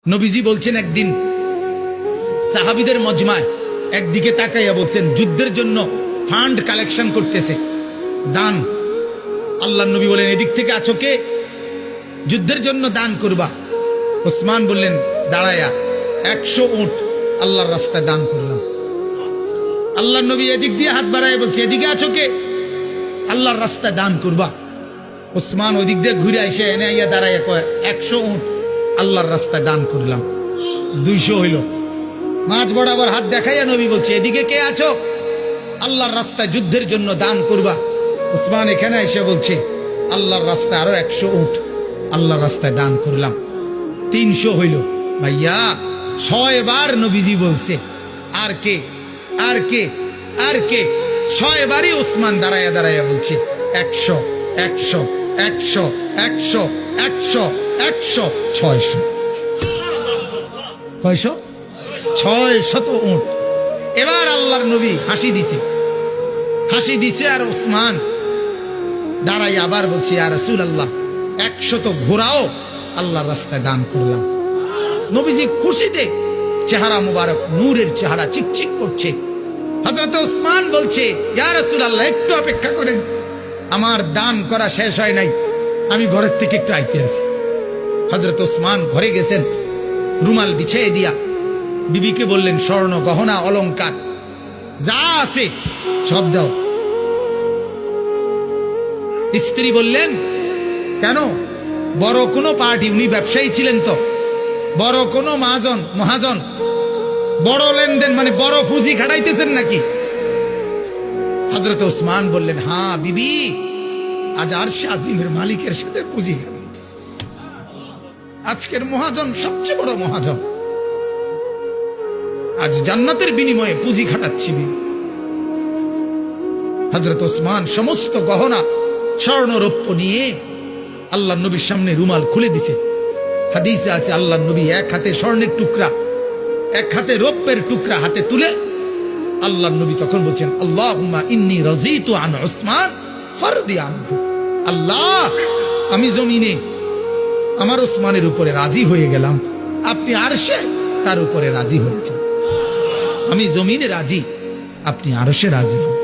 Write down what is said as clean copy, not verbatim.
নবীজি বলছেন একদিন সাহাবীদের মজমায় একদিকে তাকাইয়া বলছেন যুদ্ধের জন্য ফান্ড কালেকশন করতেছে, দান। আল্লাহর নবী বলেন এদিক থেকে আছো কে? যুদ্ধের জন্য দান করবা। ওসমান বললেন দাঁড়ায়া 100 উট আল্লাহর রাস্তায় দান করলাম। আল্লাহর নবী এদিক দিয়ে হাত বাড়ায় বলছে এদিকে আছো কে? আল্লাহর রাস্তায় দান করবা। ওসমান ওই দিক দিয়ে ঘুরে এসে এনে আইয়া দাঁড়াইয়া কয় 100 উট আল্লাহর রাস্তায় দান করলাম। 200 হইল। মাঝ বরাবর হাত দেখাইয়া নবী বলছে এদিকে কে আছো? আল্লাহর রাস্তায় যুদ্ধের জন্য দান করবা। ওসমান এখানে এসে বলছে আল্লাহর রাস্তায় আরো 100 উট আল্লাহর রাস্তায় দান করলাম। 300 হইল। ভাইয়া 6 বার নবীজি বলছে আর কে আর কে আর কে? 6 বারই ওসমান দাঁড়াইয়া দাঁড়াইয়া বলছে 100 100 100 100 100 100 600। কয়শো? 600 উট। এবার আল্লাহর নবী হাসি দিছে আর ওসমান দাঁড়াই আবার বলছি ইয়া রাসূলুল্লাহ 100 ঘোড়াও আল্লাহর রাস্তায় দান করলাম। নবীজি খুশিতে চেহারা মুবারক নূরের চেহারা চিকচিক করছে। হযরত ওসমান বলছে ইয়া রাসূলুল্লাহ একটু অপেক্ষা করেন, আমার দান করা শেষ হয় নাই, আমি ঘরের থেকে একটু আইতে আছি। হযরত ওসমান ঘরে গেছেন, রুমাল বিছিয়ে দিয়া বিবিকে বললেন স্বর্ণ গহনা অলংকার যা আছে সব দাও। স্ত্রী বললেন কেন? বড় কোনো পার্টি, উনি ব্যবসায়ী ছিলেন তো, বড় কোনো মহাজন বড় লেনদেন মানে বড় পুঁজি খাটাইতেছেন নাকি? হযরত ওসমান বললেন হ্যাঁ বিবি, আজ আরশে আজিমের মালিকের সাথে পুঁজি খাটাইতেছে। আজকের মহাজন সবচেয়ে বড় মহাজন, আজ জান্নাতের বিনিময়ে পুঁজি খাটাচ্ছি বিবি। হযরত ওসমান সমস্ত গহনা স্বর্ণ রৌপ্য নিয়ে আল্লাহর নবীর সামনে রুমাল খুলে দিছে। হাদিসে আছে আল্লাহর নবী এক হাতে স্বর্ণের টুকরা এক হাতে রৌপ্যের টুকরা হাতে তুলে আল্লাহর নবী তখন বলছেন আল্লাহুম্মা ইন্নী রাযীতু আন উসমান ফারদি আনহু। আল্লাহ, আমি জমিনে আমার ওসমানের উপরে রাজি হয়ে গেলাম, আপনি আরশে তার উপরে রাজি হয়েছেন। আমি জমিনে রাজি, আপনি আরশে রাজি হন।